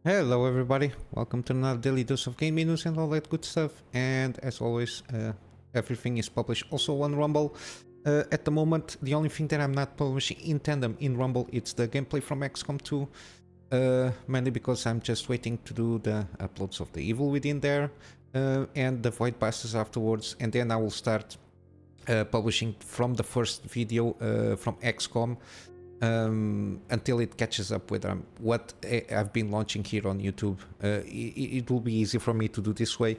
Hello everybody, welcome to another daily dose of gaming news and all that good stuff. And as always, everything is published also on Rumble. At the moment, the only thing that I'm not publishing in tandem in Rumble, it's the gameplay from XCOM 2. Mainly because I'm just waiting to do the uploads of the evil within there and the void passes afterwards, and then I will start publishing from the first video from XCOM until it catches up with what I've been launching here on YouTube. It will be easy for me to do this way.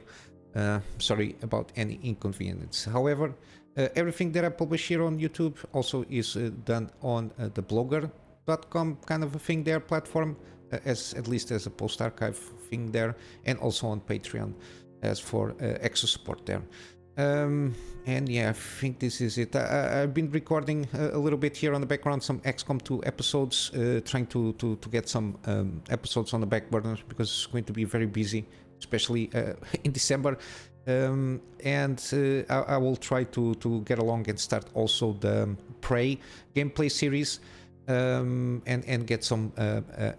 Sorry about any inconvenience. However, everything that I publish here on YouTube also is done on the blogger.com kind of a thing there, platform, at least as a post archive thing there, and also on Patreon as for extra support there. And yeah, I think this is it. I've been recording a little bit here on the background, some XCOM 2 episodes, trying to get some episodes on the back burner because it's going to be very busy, especially in December. And I will try to get along and start also the Prey gameplay series, and get some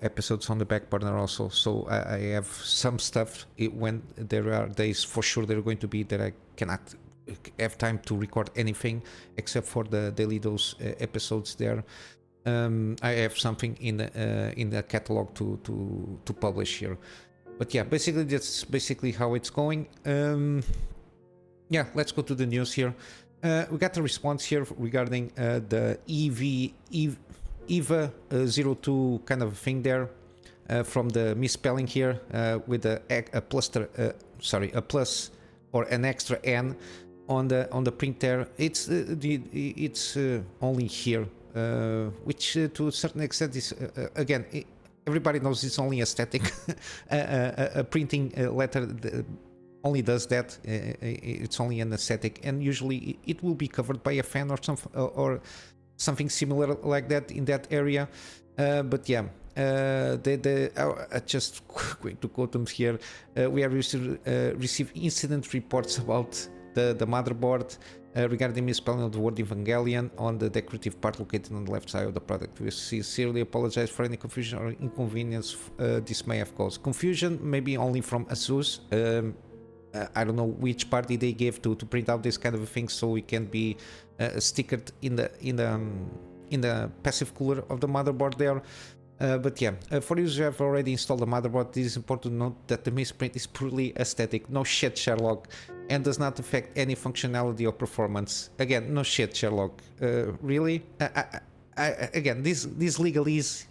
episodes on the back burner also. So I have some stuff. When there are days for sure there are going to be that I cannot have time to record anything except for the daily dose episodes there. I have something in the catalog to publish here. But yeah, basically that's basically how it's going. Yeah, let's go to the news here. We got a response here regarding the EVA-02 kind of thing there, from the misspelling here with a plus or an extra N on the print there. It's only here, which to a certain extent is again, everybody knows it's only aesthetic. A printing letter only does that. It's only an aesthetic, and usually it will be covered by a fan or something similar like that in that area. But yeah, just going to quote them here. We have received incident reports about the motherboard regarding misspelling of the word Evangelion on the decorative part located on the left side of the product. We sincerely apologize for any confusion or inconvenience this may have caused. Confusion maybe only from Asus. I don't know which party they gave to print out this kind of a thing, so it can be stickered in the passive cooler of the motherboard there. But yeah, for users who have already installed the motherboard, it is important to note that the misprint is purely aesthetic. No shit, Sherlock, and does not affect any functionality or performance. Again, no shit, Sherlock. Really? Again, this legalese,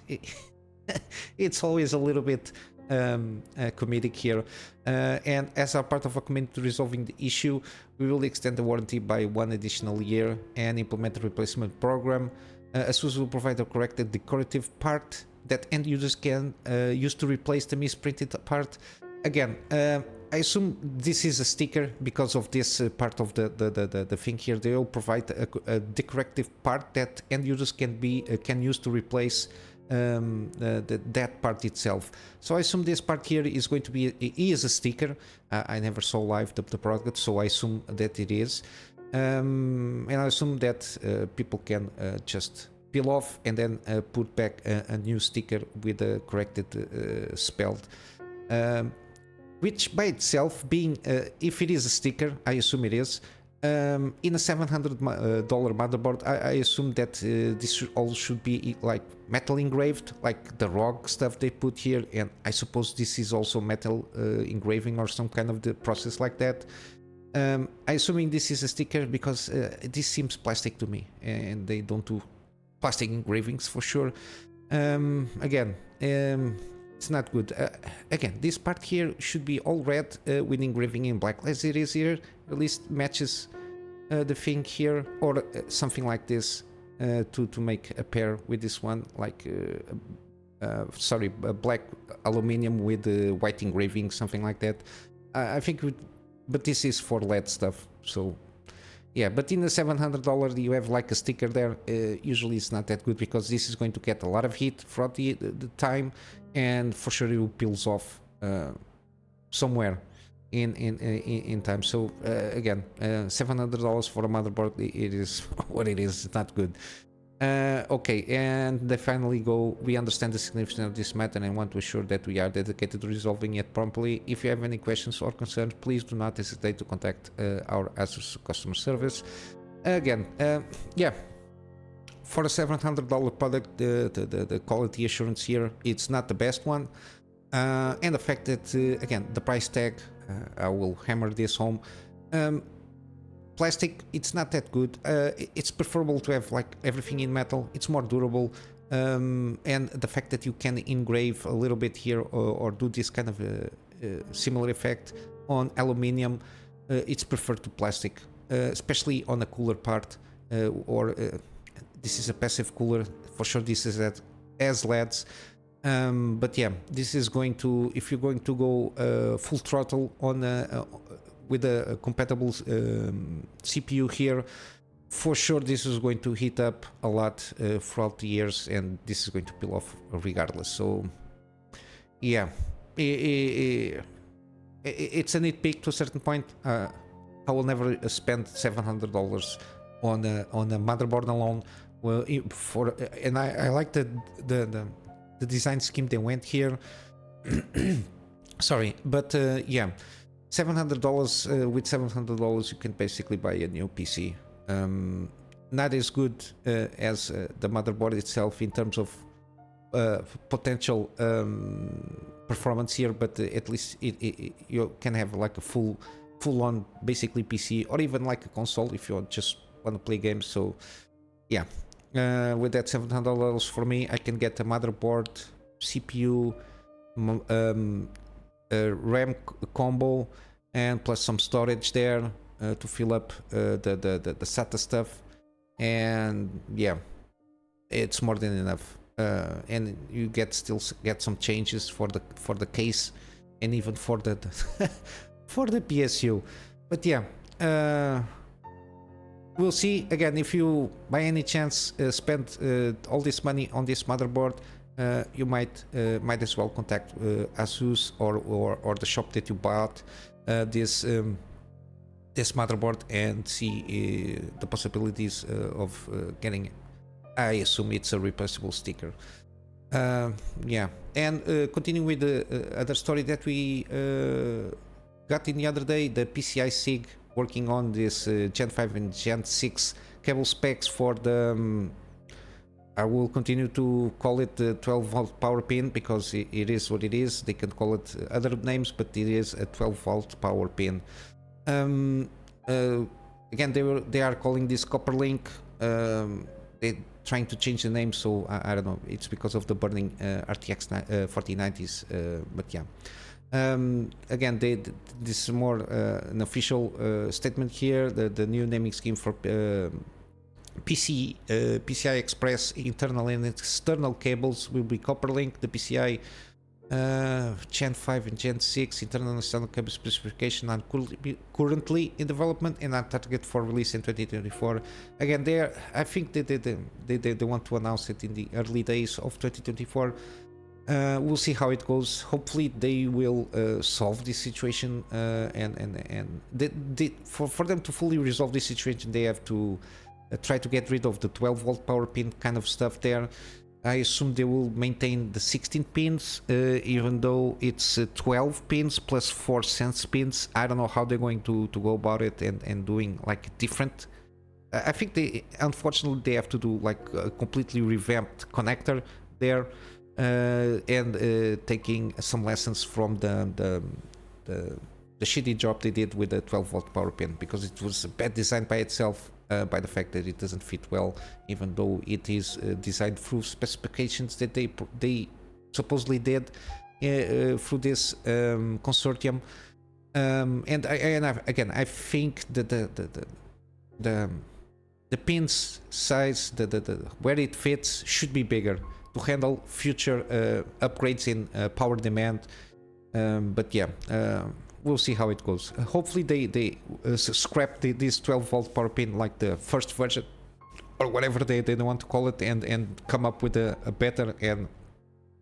it's always a little bit comedic here, and as a part of a commitment to resolving the issue, we will extend the warranty by 1 additional year and implement a replacement program. Asus will provide a corrected decorative part that end users can use to replace the misprinted part. Again, I assume this is a sticker because of this part of the thing here. They will provide a decorative part that end users can use to replace that part itself. So I assume this part here is going to be a sticker. I never saw live the product, so I assume that it is. And I assume that people can just peel off and then put back a new sticker with the corrected spelled, which by itself being, if it is a sticker, I assume it is, in a $700 motherboard, I assume that this all should be like metal engraved, like the ROG stuff they put here, and I suppose this is also metal engraving or some kind of the process like that. I assuming this is a sticker because this seems plastic to me, and they don't do plastic engravings for sure. Again, it's not good. Again, this part here should be all red with engraving in black, as it is here. At least matches the thing here, or something like this to make a pair with this one, like black aluminium with white engraving, something like that. I think but this is for LED stuff, so yeah. But in the $700 you have like a sticker there. Usually it's not that good because this is going to get a lot of heat throughout the time, and for sure it will peels off somewhere in time. So again, $700 for a motherboard, it is what it is. It's not good. Okay, and they finally go, we understand the significance of this matter and want to assure that we are dedicated to resolving it promptly. If you have any questions or concerns, please do not hesitate to contact our Asus customer service. Again, yeah, for a $700 product, the quality assurance here, it's not the best one. And the fact that, again, the price tag, I will hammer this home. Plastic, it's not that good. It's preferable to have like everything in metal. It's more durable, and the fact that you can engrave a little bit here or do this kind of similar effect on aluminium, it's preferred to plastic, especially on a cooler part. This is a passive cooler for sure. This is as LEDs. But yeah, this is going to, if you're going to go full throttle on with a compatible CPU here, for sure this is going to heat up a lot throughout the years, and this is going to peel off regardless. So yeah, it's a nitpick to a certain point. I will never spend $700 on a motherboard alone. Well, and I like the design scheme they went here. Sorry, but yeah, $700 with $700 you can basically buy a new PC. Not as good as the motherboard itself in terms of potential performance here, but at least you can have like a full-on basically PC, or even like a console if you just want to play games. So yeah, with that $700 for me, I can get a motherboard, CPU, RAM combo, and plus some storage there to fill up the SATA stuff, and yeah, it's more than enough. And you still get some changes for the case, and even for the for the PSU. But yeah, we'll see. Again, if you by any chance spend all this money on this motherboard, you might as well contact Asus or the shop that you bought this motherboard and see the possibilities of getting. I assume it's a replaceable sticker. Yeah, and continuing with the other story that we got in the other day, the PCI-SIG working on this Gen 5 and Gen 6 cable specs for the I will continue to call it the 12-volt power pin because it is what it is. They can call it other names, but it is a 12-volt power pin. Again, they are calling this CopprLink. They're trying to change the name, so I don't know. It's because of the burning RTX 4090s, but yeah. Again, this is more an official statement here. The new naming scheme for PCI Express internal and external cables will be CopprLink. The PCI Gen 5 and Gen 6 internal and external cable specification are currently in development and are targeted for release in 2024. Again, I think they want to announce it in the early days of 2024. We'll see how it goes. Hopefully they will solve this situation, and for them to fully resolve this situation, they have to try to get rid of the 12-volt power pin kind of stuff there. I assume they will maintain the 16 pins, even though it's 12 pins plus 4 sense pins. I don't know how they're going to go about it and doing like different. I think unfortunately they have to do like a completely revamped connector there, and taking some lessons from the shitty job they did with the 12-volt power pin, because it was a bad design by itself. By the fact that it doesn't fit well, even though it is designed through specifications that they supposedly did through this consortium. And again, I think that the pin's size, where it fits, should be bigger to handle future upgrades in power demand. But yeah. We'll see how it goes. Hopefully they scrap this 12-volt power pin like the first version, or whatever they want to call it, and come up with a better and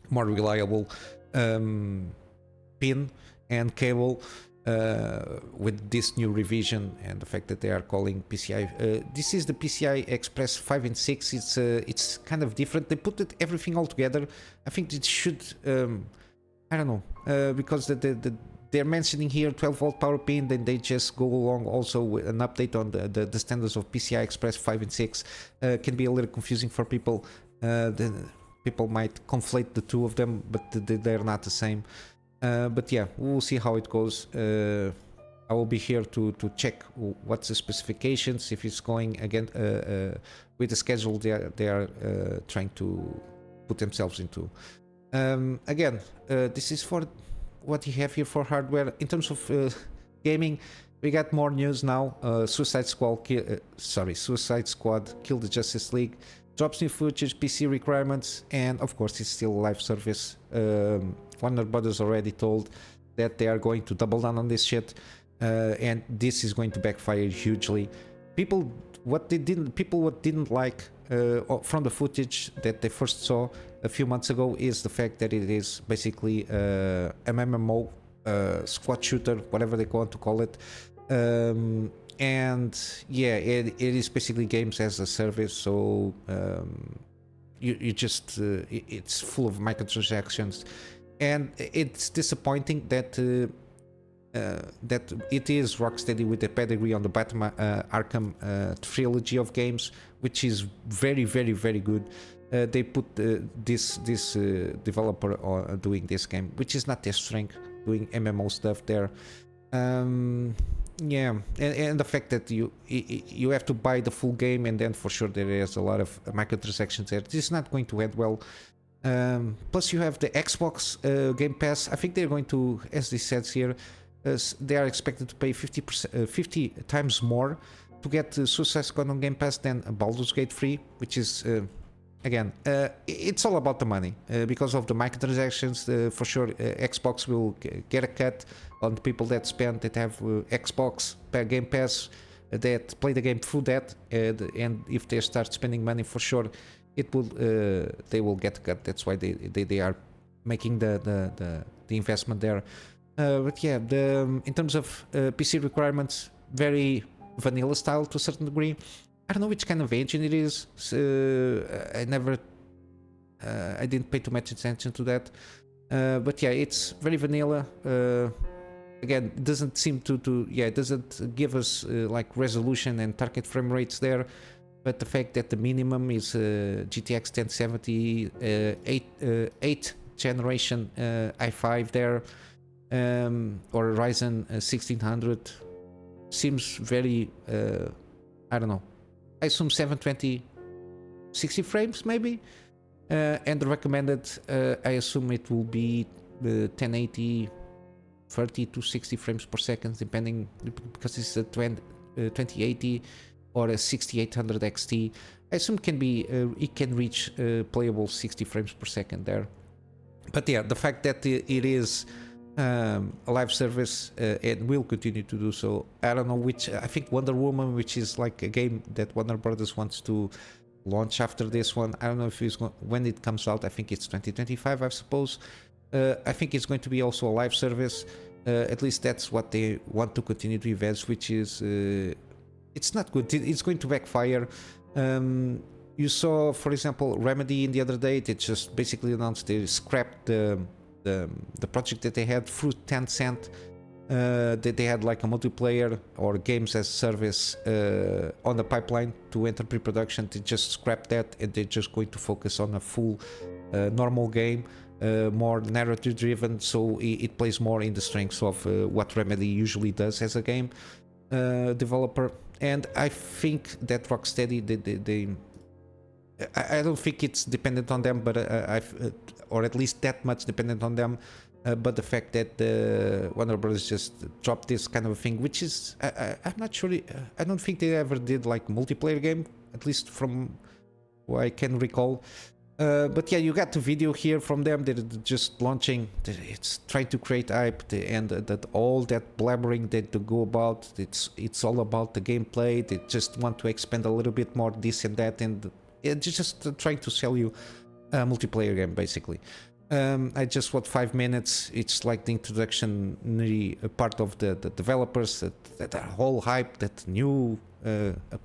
more reliable pin and cable. with this new revision and the fact that they are calling PCI. This is the PCI Express 5 and 6. It's kind of different. They put everything all together. I think it should. I don't know, because they're mentioning here 12-volt power pin, then they just go along also with an update on the standards of PCI Express 5 and 6. Can be a little confusing for people. People might conflate the two of them, but they're not the same. But yeah, we'll see how it goes. I will be here to check what's the specifications, if it's going again with the schedule they are trying to put themselves into. Again, this is for what you have here for hardware. In terms of gaming, we got more news now. Suicide Squad killed the Justice League. Drops new footage, PC requirements, and of course it's still a live service. Warner Brothers already told that they are going to double down on this shit, and this is going to backfire hugely. People what didn't like from the footage that they first saw a few months ago is the fact that it is basically a MMO, squad shooter, whatever they want to call it. And yeah, it is basically games as a service, so you just it's full of microtransactions, and it's disappointing that that it is Rocksteady with the pedigree on the Batman Arkham trilogy of games, which is very good. They put this developer on doing this game, which is not their strength, doing MMO stuff there. Yeah, and the fact that you have to buy the full game, and then for sure there is a lot of microtransactions there. This is not going to end well. Plus you have the Xbox Game Pass. I think they're going to, as this says here, they are expected to pay 50 times more to get Suicide Squad on Game Pass than Baldur's Gate 3, which is again, it's all about the money. Because of the microtransactions, for sure Xbox will get a cut on the people that have Xbox Game Pass, that play the game through that, and if they start spending money, for sure it will they will get a cut. That's why they are making the investment there. But yeah, in terms of PC requirements, very vanilla style to a certain degree. I don't know which kind of engine it is. I didn't pay too much attention to that. But yeah, it's very vanilla. Again, it doesn't seem it doesn't give us like resolution and target frame rates there. But the fact that the minimum is GTX 1070 8th generation i5 there, or Ryzen 1600, seems very I don't know. I assume 720 60 frames maybe, and the recommended I assume it will be 1080 30 to 60 frames per second, depending, because it's a 2080 or a 6800 XT. I assume it can reach playable 60 frames per second there. But yeah, the fact that it is a live service and will continue to do so. I don't know which. I think Wonder Woman, which is like a game that Warner Brothers wants to launch after this one. I don't know if it's when it comes out. I think it's 2025, I suppose. I think it's going to be also a live service. At least that's what they want to continue to invest, which is it's not good. It's going to backfire. You saw, for example, Remedy in the other day. They just basically announced they scrapped the project that they had through Tencent. That they had like a multiplayer or games as a service on the pipeline to enter pre-production. They just scrapped that, and they're just going to focus on a full normal game, more narrative driven, so it plays more in the strengths of what Remedy usually does as a game developer. And I think that Rocksteady, I don't think it's dependent on them, but or at least that much dependent on them. But the fact that Warner Bros. Just dropped this kind of a thing, which is, I'm not sure, I don't think they ever did like multiplayer game, at least from what I can recall. But yeah, you got the video here from them. They're just launching. It's trying to create hype, and that all that blabbering that they go about. It's all about the gameplay. They just want to expand a little bit more this and that, and it's just trying to sell you a multiplayer game basically. I just watched 5 minutes. It's like the introductionary part of the developers that are whole hype, that new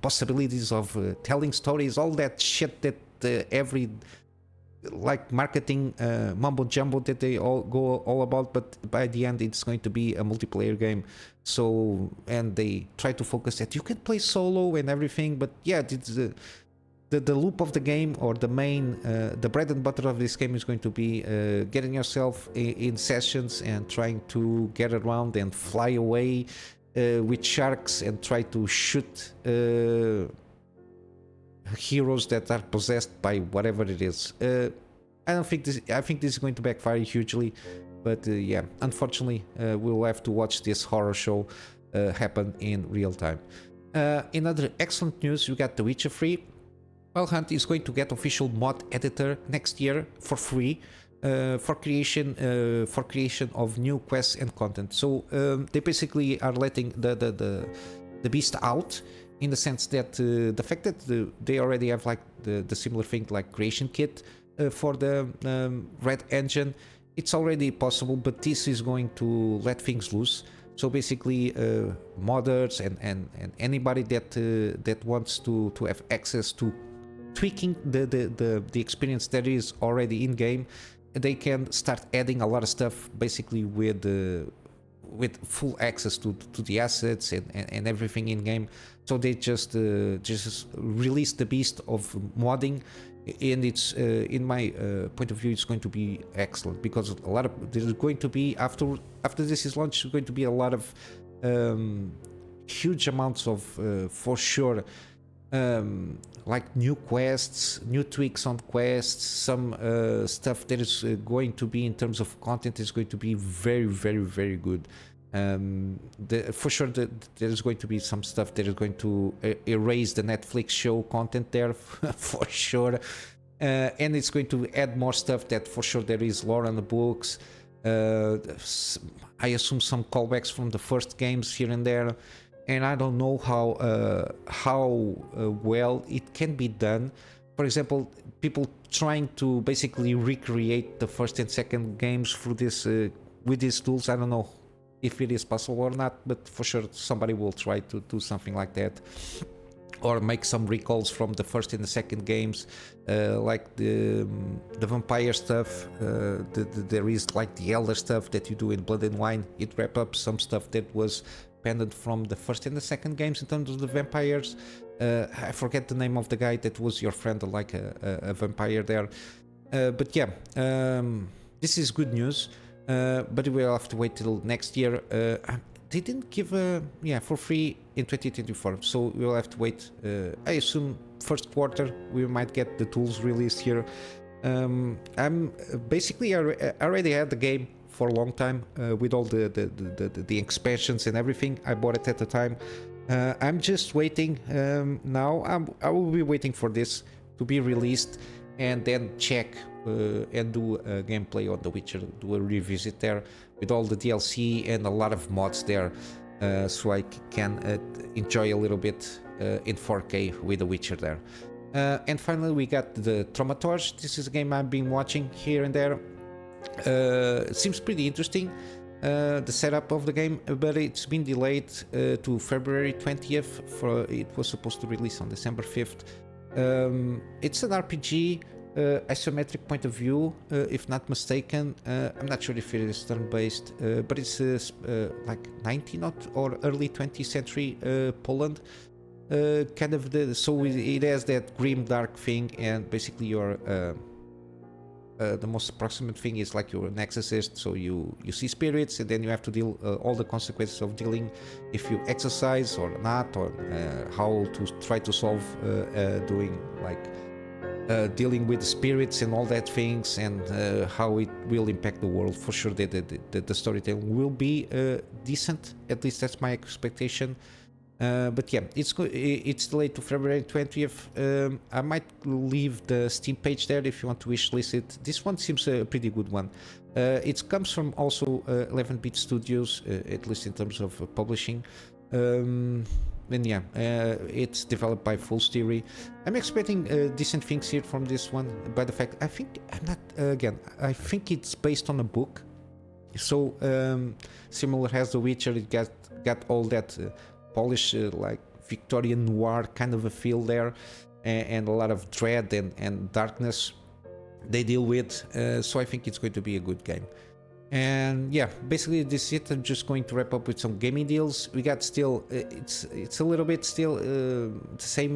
possibilities of telling stories, all that shit that every like marketing mumbo jumbo that they all go all about. But by the end, it's going to be a multiplayer game. So, and they try to focus that you can play solo and everything. But yeah, it's the loop of the game, or the main the bread and butter of this game is going to be getting yourself in sessions and trying to get around and fly away with sharks and try to shoot heroes that are possessed by whatever it is. I think this is going to backfire hugely, but yeah, unfortunately we'll have to watch this horror show happen in real time. In other excellent news, we got The Witcher 3. Wild Hunt is going to get official mod editor next year for free for creation of new quests and content. So they basically are letting the beast out, in the sense that the fact that they already have like the similar thing like creation kit for the Red Engine, it's already possible, but this is going to let things loose. So basically modders and anybody that wants to have access to tweaking the experience that is already in game, they can start adding a lot of stuff, basically with full access to the assets and everything in game. So they just release the beast of modding, and it's in my point of view, it's going to be excellent, because there's going to be after this is launched, there's going to be a lot of huge amounts of for sure like new quests, new tweaks on quests, some stuff that is going to be, in terms of content, is going to be very, very, very good. For sure there's going to be some stuff that is going to erase the Netflix show content there for sure, and it's going to add more stuff that for sure there is lore on the books. I assume some callbacks from the first games here and there, and I don't know how well it can be done. For example, people trying to basically recreate the first and second games through this with these tools. I don't know if it is possible or not, but for sure somebody will try to do something like that, or make some recalls from the first and the second games, like the vampire stuff. There is like the elder stuff that you do in Blood and Wine. It wraps up some stuff that was pendant from the first and the second games in terms of the vampires. I forget the name of the guy that was your friend, like a vampire there. But yeah, this is good news. But we'll have to wait till next year. They didn't give for free in 2024, so we'll have to wait. I assume first quarter we might get the tools released here. I'm basically I already had the game for a long time with all the expansions and everything. I bought it at the time. I'm just waiting now. I will be waiting for this to be released, and then check and do a gameplay on The Witcher, do a revisit there with all the DLC and a lot of mods there, so I can enjoy a little bit in 4K with The Witcher there. And finally we got the Thaumaturge. This is a game I've been watching here and there. It seems pretty interesting, the setup of the game, but it's been delayed to February 20th. It was supposed to release on December 5th. It's an RPG, isometric point of view, if not mistaken. I'm not sure if it is turn-based, but it's like 19th or early 20th century Poland. Kind of so it has that grim, dark thing, and basically you're the most approximate thing is like you're an exorcist, so you see spirits, and then you have to deal all the consequences of dealing, if you exorcise or not, or how to try to solve doing like dealing with spirits and all that things, and how it will impact the world. For sure the storytelling will be decent, at least that's my expectation. But yeah, it's delayed to February 20th. I might leave the Steam page there if you want to wishlist it. This one seems a pretty good one. It comes from also 11-bit studios, at least in terms of publishing. And yeah, it's developed by Fool's Theory. I'm expecting decent things here from this one. By the fact, I think again, I think it's based on a book. So similar as The Witcher, it got all that polish, like Victorian noir kind of a feel there, and a lot of dread and darkness they deal with. So I think it's going to be a good game. And yeah, basically this is it. I'm just going to wrap up with some gaming deals. We got still it's a little bit still the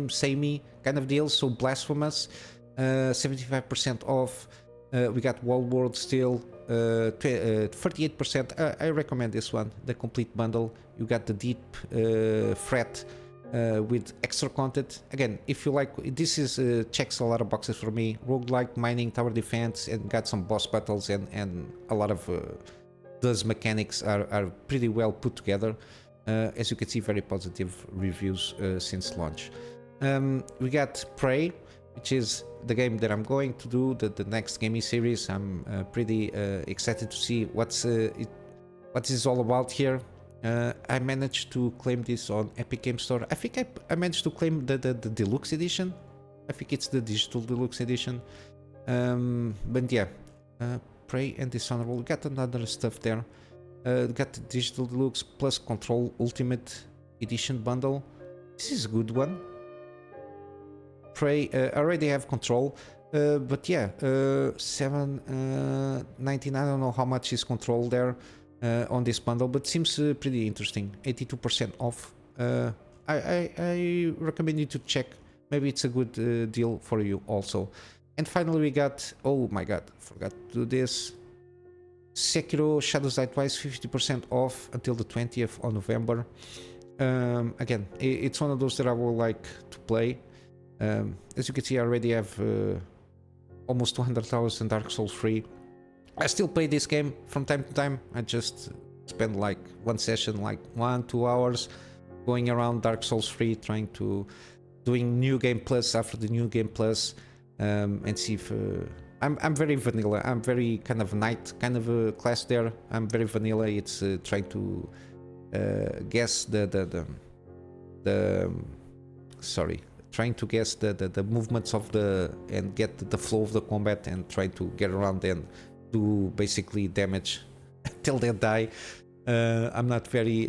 samey kind of deals. So Blasphemous, 75% off. We got wallworld still 38%. I recommend this one, the complete bundle. You got the deep threat with extra content. Again, if you like, this is checks a lot of boxes for me. Roguelike, mining, tower defense, and got some boss battles, and a lot of those mechanics are pretty well put together. As you can see, very positive reviews since launch. We got Prey, which is the game that I'm going to do, the next gaming series. I'm pretty excited to see what is all about here. I managed to claim this on Epic Game Store. I think I managed to claim the deluxe edition. I think it's the digital deluxe edition. But yeah, Prey and Dishonorable. We got another stuff there. Got the digital deluxe plus Control Ultimate Edition bundle. This is a good one. Prey, I already have Control, but yeah, 7.99. I don't know how much is Control there on this bundle, but seems pretty interesting. 82% off. I recommend you to check. Maybe it's a good deal for you also. And finally, we got, oh my god, forgot to do this. Sekiro Shadows Die Twice, 50% off until the 20th of November. Again, it's one of those that I would like to play. As you can see, I already have almost 200 hours in Dark Souls 3. I still play this game from time to time. I just spend like one session, like 1-2 hours, going around Dark Souls 3, doing New Game Plus after the New Game Plus, and see if I'm very vanilla. I'm very kind of knight kind of a class there. I'm very vanilla. It's trying to guess trying to guess the movements of and get the flow of the combat, and try to get around and do basically damage till they die. I'm not very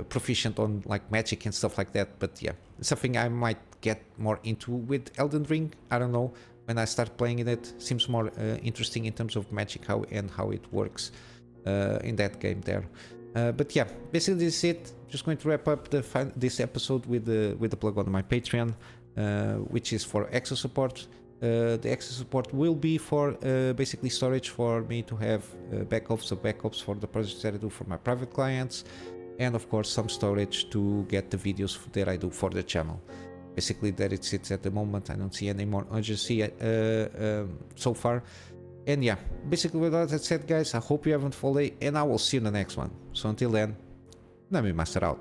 proficient on like magic and stuff like that, but yeah, it's something I might get more into with Elden Ring. I don't know, when I start playing it seems more interesting in terms of magic, how it works in that game there. But yeah, basically this is it. Just going to wrap up this episode with the plug on my Patreon, which is for extra support. The extra support will be for basically storage for me to have backups for the projects that I do for my private clients, and of course some storage to get the videos that I do for the channel. Basically that it sits at the moment. I don't see any more urgency so far. And yeah, basically with all that said, guys, I hope you have a wonderful day, and I will see you in the next one. So until then, Kunamy Master out.